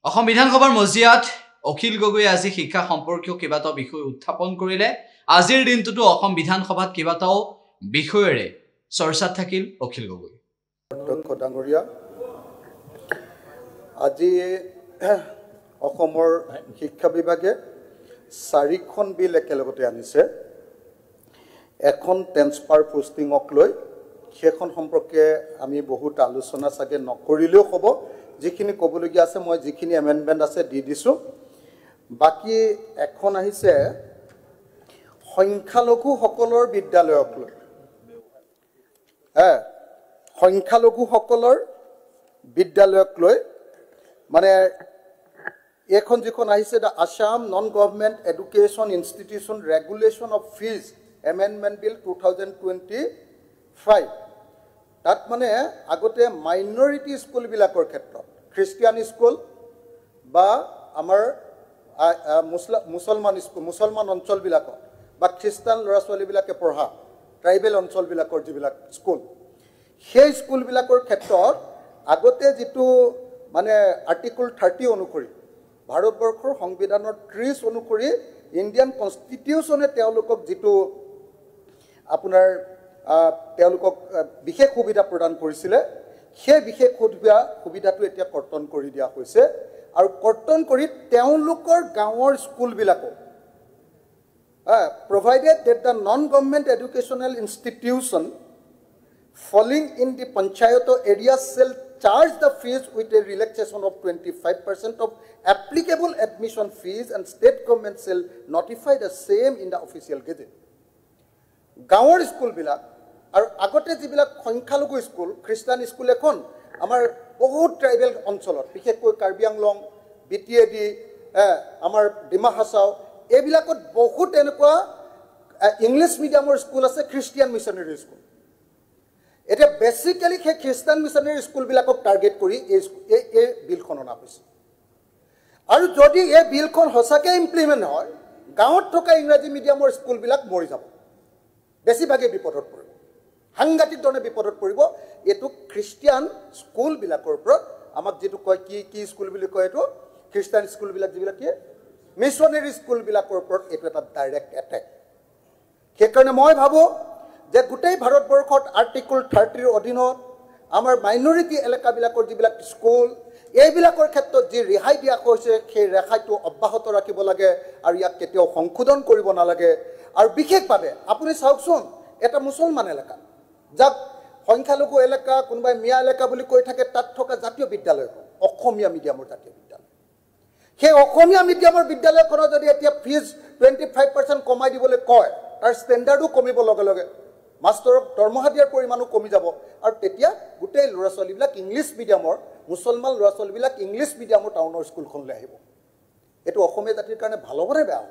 অসম বিধানসভাৰ মজিয়াত অখিল গগৈয়ে আজি শিক্ষা সম্পৰ্কীয় কেইবাটাও বিষয় উত্থাপন কৰিলে। আজিৰ দিনটোতো অসম বিধানসভাত কেইবাটাও বিষয়েৰে চৰ্চাত থাকিল অখিল গগৈ। অধ্যক্ষ ডাঙৰীয়া, আজি অসমৰ শিক্ষা বিভাগে 4খন বিল একেলগতে আনিছে। এখন ট্ৰেন্সফাৰ পোষ্টিঙক লৈ সেইখন সম্পৰ্কে আমি বহুত আলোচনা চাগে নকৰিলেও হ'ব। যিখিনি ক'বলগীয়া আছে মই যিখিনি এমেণ্ডমেণ্ট আছে দি দিছোঁ। বাকী এখন আহিছে সংখ্যালঘুসকলৰ বিদ্যালয়ক লৈ। সংখ্যালঘুসকলৰ বিদ্যালয়ক লৈ মানে এখন যিখন আহিছে the Assam non government education institution regulation of fees amendment bill 2025। তাত মানে আগতে মাইনৰিটি স্কুলবিলাকৰ ক্ষেত্ৰত খ্ৰীষ্টিয়ান স্কুল বা আমাৰ মুছলমান অঞ্চলবিলাকত বা খ্ৰীষ্টান ল'ৰা ছোৱালীবিলাকে পঢ়া ট্ৰাইবেল অঞ্চলবিলাকৰ যিবিলাক স্কুল, সেই স্কুলবিলাকৰ ক্ষেত্ৰত আগতে যিটো মানে আৰ্টিকল 30 অনুসৰি ভাৰতবৰ্ষৰ সংবিধানৰ 30 অনুসৰি ইণ্ডিয়ান কনষ্টিটিউশ্যনে তেওঁলোকক যিটো আপোনাৰ তেওঁলোকক বিশেষ সুবিধা প্ৰদান কৰিছিলে, সেই বিশেষ সুবিধাটো এতিয়া কৰ্তন কৰি দিয়া হৈছে। আৰু কৰ্তন কৰি তেওঁলোকৰ গাঁৱৰ স্কুলবিলাকো provided that the non-government educational institution falling in the panchayato area shall charge the fees with a relaxation of 25% of applicable admission fees and state government shall notify the same in the official gazette. গাঁৱৰ স্কুলবিলাক আৰু আগতে যিবিলাক সংখ্যালঘু school, খ্ৰীষ্টান school এখন আমাৰ বহুত tribal অঞ্চলত বিশেষকৈ কাৰ্বি আংলং, BTAD, আমাৰ ডিমা হাছাও এইবিলাকত বহুত এনেকুৱা ইংলিছ মিডিয়ামৰ স্কুল আছে, খ্ৰীষ্টিয়ান মিছনেৰী স্কুল। এতিয়া বেচিকেলি সেই খ্ৰীষ্টান মিছনেৰী স্কুলবিলাকক টাৰ্গেট কৰি এই বিলখন অনা হৈছে। আৰু যদি এই বিলখন সঁচাকৈ ইমপ্লিমেণ্ট হয়, গাঁৱত থকা ইংৰাজী মিডিয়ামৰ স্কুলবিলাক মৰি যাব, বেছিভাগেই বিপদত পৰিব, সাংঘাতিক ধৰণে বিপদত পৰিব। এইটো খ্ৰীষ্টিয়ান স্কুলবিলাকৰ ওপৰত আমাক যিটো কয় কি স্কুল বুলি কয়, এইটো খ্ৰীষ্টান স্কুলবিলাক যিবিলাক কি মিছনেৰী স্কুলবিলাকৰ ওপৰত এইটো এটা ডাইৰেক্ট এটেক। সেইকাৰণে মই ভাবোঁ যে গোটেই ভাৰতবৰ্ষত আৰ্টিকল 30ৰ অধীনত আমাৰ মাইনৰিটি এলেকাবিলাকৰ যিবিলাক স্কুল, এইবিলাকৰ ক্ষেত্ৰত যি ৰেহাই দিয়া হৈছে, সেই ৰেহাইটো অব্যাহত ৰাখিব লাগে আৰু ইয়াক কেতিয়াও সংশোধন কৰিব নালাগে। আৰু বিশেষভাৱে আপুনি চাওকচোন, এটা মুছলমান এলেকা, যাক সংখ্যালঘু এলেকা, কোনোবাই মিয়া এলেকা বুলি কৈ থাকে, তাত থকা জাতীয় বিদ্যালয়খন অসমীয়া মিডিয়ামৰ জাতীয় বিদ্যালয়। সেই অসমীয়া মিডিয়ামৰ বিদ্যালয়খনত যদি এতিয়া ফিজ 25% কমাই দিবলৈ কয়, তাৰ ষ্টেণ্ডাৰ্ডো কমিব, লগে লগে মাষ্টৰক দৰমহা দিয়াৰ পৰিমাণো কমি যাব। আৰু তেতিয়া গোটেই ল'ৰা ছোৱালীবিলাক ইংলিছ মিডিয়ামৰ, মুছলমান ল'ৰা ছোৱালীবিলাক ইংলিছ মিডিয়ামৰ টাউনৰ স্কুলখনলৈ আহিব। এইটো অসমীয়া জাতিৰ কাৰণে ভাল হ'বনে বেয়া হ'ব?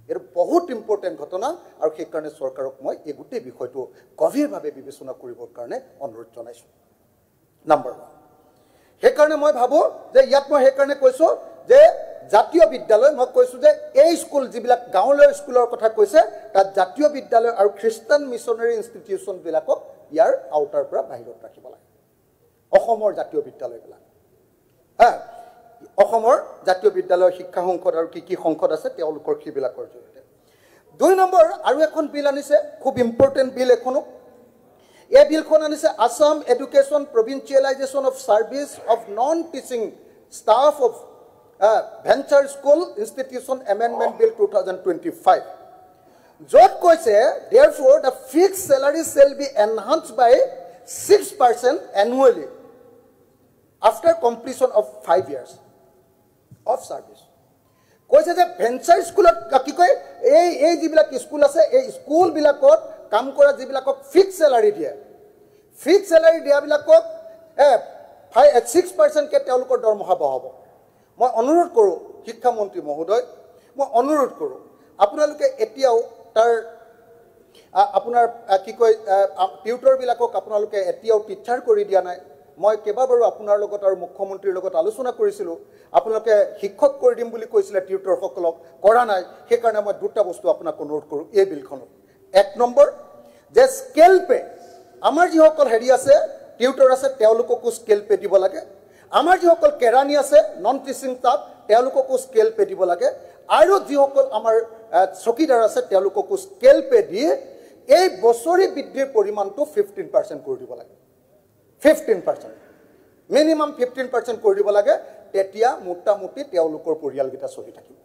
এইটো বহুত ইম্পৰ্টেণ্ট ঘটনা। আৰু সেইকাৰণে চৰকাৰক মই এই গোটেই বিষয়টো গভীৰভাৱে বিবেচনা কৰিবৰ কাৰণে অনুৰোধ জনাইছোঁ। নম্বৰ 1, সেইকাৰণে মই ভাবোঁ যে ইয়াত মই সেইকাৰণে কৈছোঁ যে জাতীয় বিদ্যালয়, মই কৈছোঁ যে এই স্কুল যিবিলাক গাঁৱলীয়া স্কুলৰ কথা কৈছে, তাত জাতীয় বিদ্যালয় আৰু খ্ৰীষ্টান মিছনেৰী ইনষ্টিটিউশ্যনবিলাকক ইয়াৰ আওতাৰ পৰা বাহিৰত ৰাখিব লাগে। অসমৰ জাতীয় বিদ্যালয়বিলাক, অসমৰ জাতীয় বিদ্যালয় শিক্ষা সংসদ আৰু কি সংসদ আছে তেওঁলোকৰ সেইবিলাকৰ জৰিয়তে। 2 নম্বৰ আৰু এখন বিল আনিছে, খুব ইম্পৰ্টেণ্ট বিল এখনো। এই বিলখন আনিছে Assam education provincialisation of service of non teaching staff of venture school institution amendment bill 2025, য'ত কৈছে therefore the fixed salary shall be enhanced by 6% annually after completion of 5 years of service. কৈছে যে ভেঞ্চাৰ স্কুলত কি কয়, এই যিবিলাক স্কুল আছে, এই স্কুলবিলাকত কাম কৰা যিবিলাকক ফিক্স চেলাৰী দিয়ে, ফিক্স চেলাৰী দিয়াবিলাকক 6%কৈ তেওঁলোকৰ দৰমহা বঢ়াব। মই অনুৰোধ কৰোঁ শিক্ষামন্ত্ৰী মহোদয়, মই অনুৰোধ কৰোঁ আপোনালোকে এতিয়াও তাৰ আপোনাৰ কি কয় টিউটৰবিলাকক আপোনালোকে এতিয়াও টিচাৰ কৰি দিয়া নাই। মই কেইবাবাৰো আপোনাৰ লগত আৰু মুখ্যমন্ত্ৰীৰ লগত আলোচনা কৰিছিলোঁ, আপোনালোকে শিক্ষক কৰি দিম বুলি কৈছিলে টিউটৰসকলক, কৰা নাই। সেইকাৰণে মই 2টা বস্তু আপোনাক অনুৰোধ কৰোঁ এই বিলখনত। 1 নম্বৰ যে স্কেল পে, আমাৰ যিসকল হেৰি আছে টিউটৰ আছে তেওঁলোককো স্কেল পে দিব লাগে। আমাৰ যিসকল কেৰাণী আছে নন টিচিং ষ্টাফ তেওঁলোককো স্কেল পে দিব লাগে আৰু যিসকল আমাৰ চকীদাৰ আছে তেওঁলোককো স্কেল পে দি এই বছৰি বৃদ্ধিৰ পৰিমাণটো 15% কৰি দিব লাগে 15% মিনিমাম 15% কৰি দিব লাগে তেতিয়া মোটামুটি তেওঁলোকৰ পৰিয়ালকেইটা চলি থাকিব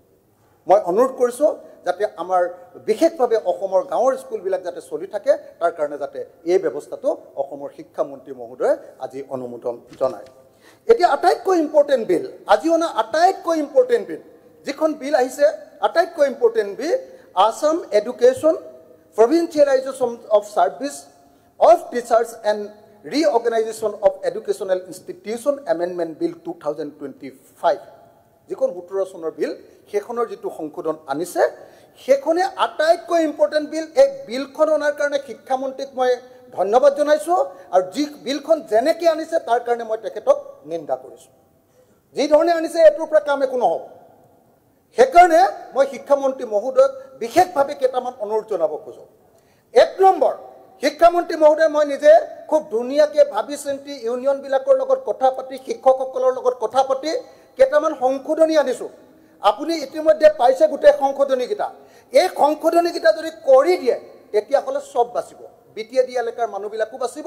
মই অনুৰোধ কৰিছো যাতে আমাৰ বিশেষভাৱে অসমৰ গাঁৱৰ স্কুলবিলাক যাতে চলি থাকে তাৰ কাৰণে যাতে এই ব্যৱস্থাটো অসমৰ শিক্ষা মন্ত্ৰী মহোদয়ে আজি অনুমোদন জনায় এতিয়া আটাইতকৈ ইম্পৰ্টেণ্ট বিল আজি অনা আটাইতকৈ ইম্পৰ্টেণ্ট বিল যিখন বিল আহিছে আটাইতকৈ important bill Assam education provincialization of service of teachers and reorganization of educational institution amendment bill 2025 যিখন 17 চনৰ বিল সেইখনৰ যেটো সংশোধন আনিছে সেইখনে আটাইতকৈ ইম্পৰ্টেণ্ট বিল এই বিলখন অনাৰ কাৰণে শিক্ষা মন্ত্ৰীক মই ধন্যবাদ জনাইছো আৰু যি বিলখন যেনেকৈ আনিছে তাৰ কাৰণে মই তেখেতক নিন্দা কৰিছো যি ধৰণে আনিছে এটোৰ পৰা কাম একো নহব সেইকাৰণে মই শিক্ষামন্ত্ৰী মহোদয়ক বিশেষভাৱে কেইটামান অনুৰোধ জনাব খোজো এক নম্বৰ শিক্ষামন্ত্ৰী মহোদয় মই নিজে খুব ধুনীয়াকৈ ভাবি চিন্তি ইউনিয়নবিলাকৰ লগত কথা পাতি শিক্ষকসকলৰ লগত কথা পাতি কেইটামান সংশোধনী আনিছোঁ আপুনি ইতিমধ্যে পাইছে গোটেই সংশোধনীকেইটা এই সংশোধনীকেইটা যদি কৰি দিয়ে তেতিয়াহ'লে চব বাচিব বিটিএডি এলেকাৰ মানুহবিলাকো বাচিব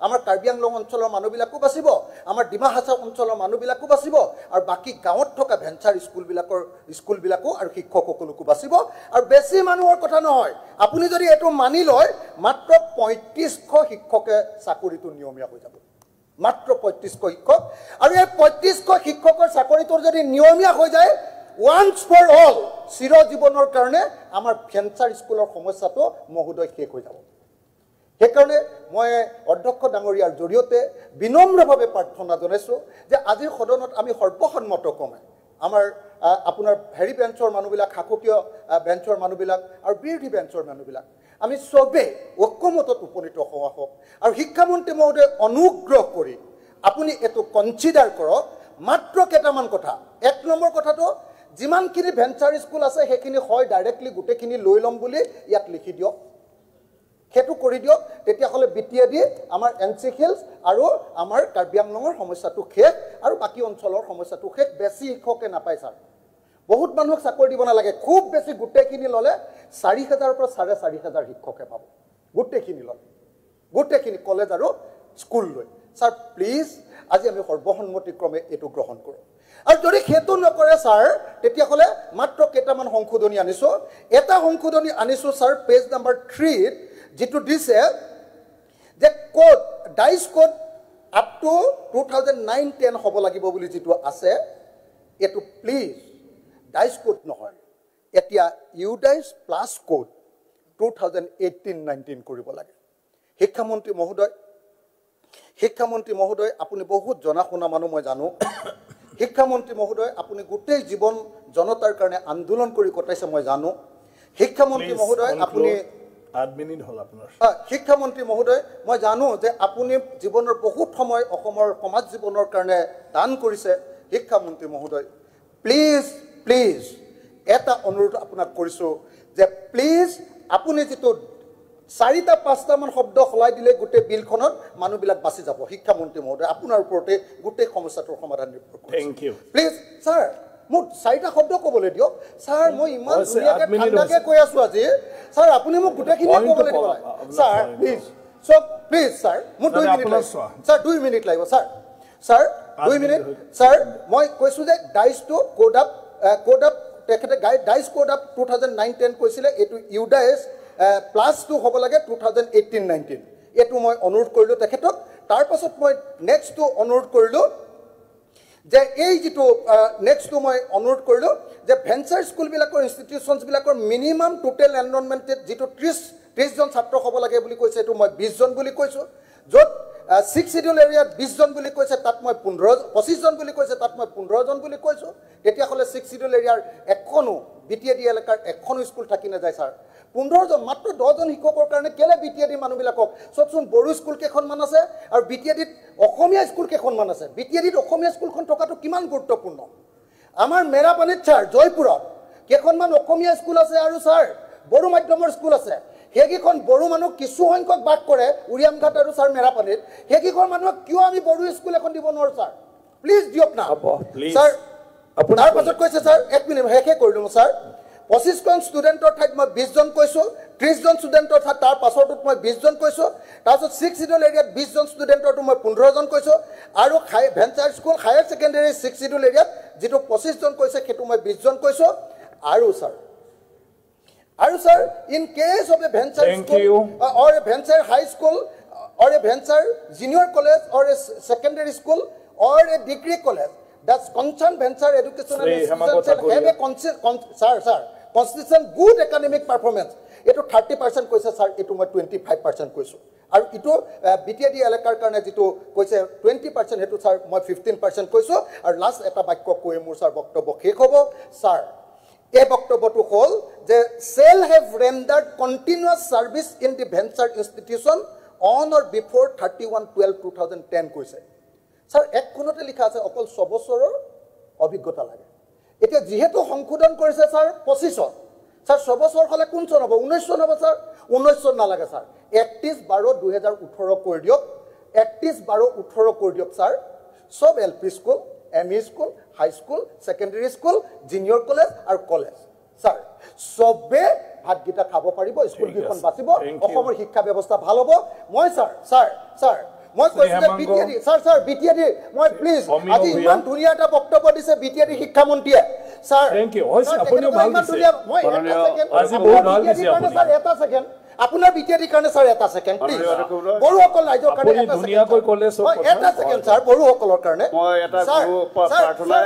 আমাৰ কাৰ্বি আংলং অঞ্চলৰ মানুহবিলাকো বাচিব আমাৰ ডিমা হাছাও অঞ্চলৰ মানুহবিলাকো বাচিব আৰু বাকী গাঁৱত থকা ভেঞ্চাৰ স্কুলবিলাকো আৰু শিক্ষকসকলকো বাচিব আৰু বেছি মানুহৰ কথা নহয় আপুনি যদি এইটো মানি লয় মাত্ৰ 3500 শিক্ষকে চাকৰিটো নিয়মীয়া হৈ যাব মাত্ৰ 3500 শিক্ষক আৰু এই 3500 শিক্ষকৰ চাকৰিটো যদি নিয়মীয়া হৈ যায় once for all চিৰ জীৱনৰ কাৰণে আমাৰ ভেঞ্চাৰ স্কুলৰ সমস্যাটো মহোদয় শেষ হৈ যাব সেইকাৰণে মই অধ্যক্ষ ডাঙৰীয়াৰ জৰিয়তে বিনম্ৰভাৱে প্ৰাৰ্থনা জনাইছোঁ যে আজিৰ সদনত আমি সৰ্বসন্মতক্ৰমে আমাৰ আপোনাৰ হেৰি বেঞ্চৰ মানুহবিলাক শাসকীয় বেঞ্চৰ মানুহবিলাক আৰু বিৰোধী বেঞ্চৰ মানুহবিলাক আমি চবেই ঐক্যমতত উপনীত হোৱা হওক আৰু শিক্ষামন্ত্ৰী মহোদয়ে অনুগ্ৰহ কৰি আপুনি এইটো কনচিডাৰ কৰক মাত্ৰ কেইটামান কথা এক নম্বৰ কথাটো যিমানখিনি ভেঞ্চাৰ স্কুল আছে সেইখিনি হয় ডাইৰেক্টলি গোটেইখিনি লৈ ল'ম বুলি ইয়াত লিখি দিয়ক সেইটো কৰি দিয়ক তেতিয়াহ'লে বিটিএডি আমাৰ এনচি হিলছ আৰু আমাৰ কাৰ্বি আংলঙৰ সমস্যাটো শেষ আৰু বাকী অঞ্চলৰ সমস্যাটো শেষ বেছি শিক্ষকে নাপায় ছাৰ বহুত মানুহক চাকৰি দিব নালাগে খুব বেছি গোটেইখিনি ল'লে 4000 পৰা 4500 শিক্ষকে পাব গোটেইখিনি ল'লে গোটেইখিনি কলেজ আৰু স্কুল লৈ ছাৰ প্লিজ আজি আমি সৰ্বসন্মতিক্ৰমে এইটো গ্ৰহণ কৰোঁ আৰু যদি সেইটো নকৰে ছাৰ তেতিয়াহ'লে মাত্ৰ কেইটামান সংশোধনী আনিছোঁ এটা সংশোধনী আনিছোঁ ছাৰ পেজ নম্বৰ 3 যেটো দিছে যে কোড ডাইস কোড আপ টু 2009-10 হ'ব লাগিব বুলি যেটো আছে এটো প্লিজ ডাইস কোড নহয় এতিয়া ইউডাইস প্লাস কোড 2018-19 কৰিব লাগে শিক্ষামন্ত্ৰী মহোদয় আপুনি বহুত জনা শুনা মানুহ মই জানো শিক্ষামন্ত্ৰী মহোদয় আপুনি গোটেই জীৱন জনতাৰ কাৰণে আন্দোলন কৰি কটাইছে মই জানো শিক্ষামন্ত্ৰী মহোদয় আপুনি admin hol apnar শিক্ষামন্ত্ৰী মহোদয় মই জানো যে আপুনি জীৱনৰ বহুত সময় অসমৰ সমাজ জীৱনৰ কাৰণে দান কৰিছে শিক্ষামন্ত্ৰী মহোদয় প্লিজ এটা অনুৰোধ আপোনাক কৰিছো যে প্লিজ আপুনি যেটো 4-5টা মান শব্দ খলাই দিলে গোটেই বিলখনত মানুহবিলাক বাছি যাব শিক্ষামন্ত্ৰী মহোদয় আপোনাৰ ওপৰতে গোটেই সমস্যাটোৰ সমাধান নিৰ্ভৰ কৰে থ্যাংক ইউ প্লিজ স্যাৰ মোৰ 4টা শব্দ ক'বলৈ দিয়ক স্যাৰ মই ইমান ধুনীয়াকৈ ঠাণ্ডাকৈ কৈ আছো আজি স্যাৰ আপুনি মোক গোটেইখিনি ক'বলৈ দিব স্যাৰ প্লিজ সব প্লিজ স্যাৰ মোৰ 2 মিনিট লাগিব স্যাৰ 2 মিনিট লাগিব স্যাৰ 2 মিনিট স্যাৰ মই কৈছো যে ডাইস টু কোড আপ তেখেতে ডাইস কোড আপ 2009-10 কৈছিলে এটো ইউডাইস প্লাস 2 হ'ব লাগে 2018-19 এটো মই অনুৰোধ কৰিলো তেখেতক তাৰ পাছত মই নেক্সট অনুৰোধ কৰিলো যে এই যেটো নেক্সট মই অনুৰোধ কৰিলো যে ভেঞ্চাৰ স্কুলবিলাকৰ ইনষ্টিটিউচনছবিলাকৰ মিনিমাম টোটেল এনৰলমেণ্টেড যেটো 30 জন ছাত্ৰ হ'ব লাগে বুলি কৈছে এটো মই 20 জন বুলি কৈছো য'ত 6 শিডিউল এৰিয়াত 20 জন বুলি কৈছে তাত মই 25 জন বুলি কৈছে তাত মই 15 জন বুলি কৈছো তেতিয়াহ'লে 6 শিডিউল এৰিয়াৰ এখনো বিটিএডি এলেকাৰ এখনো স্কুল থাকি নাযায় ছাৰ 15 জন মাত্ৰ 10 জন শিক্ষকৰ কাৰণে কেলে বিটিএডি মানুহবিলাকক সবচোন বড়ো স্কুল কেইখনমান আছে আৰু বিটিএডিত অসমীয়া স্কুল কেইখনমান আছে বিটিএডিত অসমীয়া স্কুলখন থকাটো কিমান গুৰুত্বপূৰ্ণ আমাৰ মেৰাপানীত ছাৰ জয়পুৰত কেইখনমান অসমীয়া স্কুল আছে আৰু ছাৰ বড়ো মাধ্যমৰ স্কুল আছে হেগিখন বড়ো মানুহ কিছু সংখ্যক বাস কৰে উৰিয়ামঘাট আৰু ছাৰ মেৰাপানীত হেগিখন মানুহক কিয় আমি বড়ো স্কুল এখন দিব নোৱাৰো ছাৰ প্লিজ দিয়ক না স্যাৰ তাৰ পাছত কৈছে স্যাৰ 1 মিনিট হেকে কৰি দিম স্যাৰ 25 জন ষ্টুডেণ্টৰ ঠাইত মই 20 জন কৈছো 30 জন ষ্টুডেণ্টৰ ঠাইত তাৰ পাছৰটোত মই 20 জন কৈছো তাৰপিছত 6 শিডিউল এৰিয়াত 20 জন ষ্টুডেণ্টৰটো মই 15 জন কৈছো আৰু venture school higher secondary 6 schedule এৰিয়াত যেটো 25 জন কৈছে সেইটো মই 20 জন কৈছো আৰু sir in case of a venture school or a venture high school or a venture junior college or a secondary school or a degree college that's concerned venture educational institution shall have a constitution good academic performance eto 30% koise sir eto moi 25% koisu aru eto BTD elakar karone jitu koise 20% hetu sir moi 15% koisu aru last eta bakyo koi mur sir boktobyo khek hobo sir এই বক্তব্যটো হল যে shall have rendered continuous service in the venture institution on or before 31/12/2010 কৈছে sir এক কোণতে লিখা আছে অকল 6 বছৰৰ অভিজ্ঞতা লাগে এটা যেহেতু সংশোধন কৰিছে স্যাৰ 25 স্যাৰ 6 বছৰ হলে কোন চন হ'ব 19 চন হ'ব স্যাৰ 19 চন নালাগে স্যাৰ 31/12/2018 কৰি দিয়ক 31/12/18 কৰি দিয়ক স্যার সব LP school ME school, high school, secondary school, junior college or college. Sir, সবে ভাত গিটা খাব পাৰিব স্কুল কিখন বাচিব অসমৰ শিক্ষা ব্যৱস্থা ভাল হ'ব মই স্যাৰ মই কৈছো BTD স্যাৰ BTD মই প্লিজ আজি ইমান ধুনীয়া এটা বক্তব্য দিছে BTD শিক্ষা মন্ত্ৰীয়ে স্যাৰ থ্যাংক ইউ হয় আপুনি ভাল দিছে মই আজি বহুত ভাল দিছে আপুনি স্যাৰ এটা সেকেন্ড আপোনাৰ বিটিআদি কাৰণে স্যাৰ এটা সেকেন্ড প্লিজ বড়োসকল ৰাইজৰ কাৰণে আপুনি ধুনীয়াকৈ ক'লে সব কথা এটা সেকেন্ড স্যাৰ বড়োসকলৰ কাৰণে মই এটা প্ৰাৰ্থনা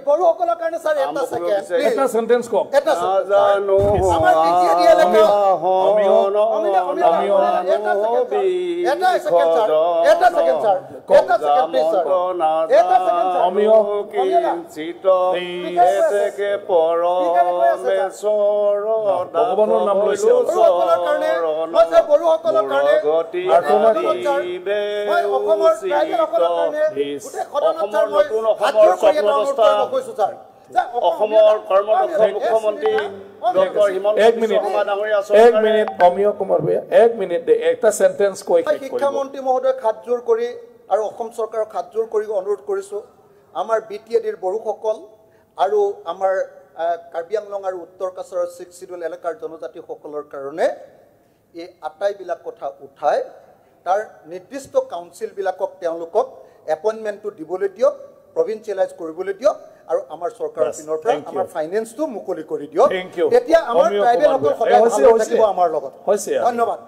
বড়োসকলৰ কাৰণে স্যাৰ এটা সেকেন্ড এটা সেন্টেন্স কওক এটা জানো আমাৰ বিটিআদি এলেকা এটা সেকেন্ড স্যাৰ এটা সেকেন্ড স্যাৰ এটা সেকেন্ড প্লিজ স্যাৰ এটা সেকেন্ড অমিয় কিঞ্চিত এতেকে পৰমেশ্বৰ ভগৱানৰ নাম লৈছে বড়োসকলৰ কাৰণে মই স্যাৰ বড়োসকলৰ কাৰণে মই অসমৰ ৰাইজসকলৰ কাৰণে গোটেই সদনত স্যাৰ মই অসমৰ কৰ্মদক্ষ মুখ্যমন্ত্ৰী ডক্টৰ হিমন্ত বিশ্ব শৰ্মা ডাঙৰীয়া এক মিনিট অমিয় কুমাৰ ভূঞা এক মিনিট একটা সেন্টেন্স কৈ শিক্ষা মন্ত্ৰী মহোদয় খাতজোৰ কৰি আৰু অসম চৰকাৰক খাতজোৰ কৰি অনুৰোধ কৰিছো আমাৰ বিটিএডিৰ বড়োসকল আৰু আমাৰ কাৰ্বি আংলং আৰু উত্তৰ কাছাৰৰ 6 শিডিউল এলেকাৰ জনজাতিসকলৰ কাৰণে এই আটাইবিলাক কথা উঠাই তাৰ নিৰ্দিষ্ট কাউন্সিল বিলাকক তেওঁলোকক এপইন্টমেন্টটো দিবলৈ দিয়ক প্ৰভিন্সিয়েলাইজ কৰিবলৈ দিয়ক আৰু আমাৰ চৰকাৰৰ পিনৰ পৰা আমাৰ ফাইনেন্সটো মুকলি কৰি দিয়ক তেতিয়া আমাৰ ট্ৰাইবেল সকল সদায় ভালে থাকিব আমাৰ লগত হৈছে ধন্যবাদ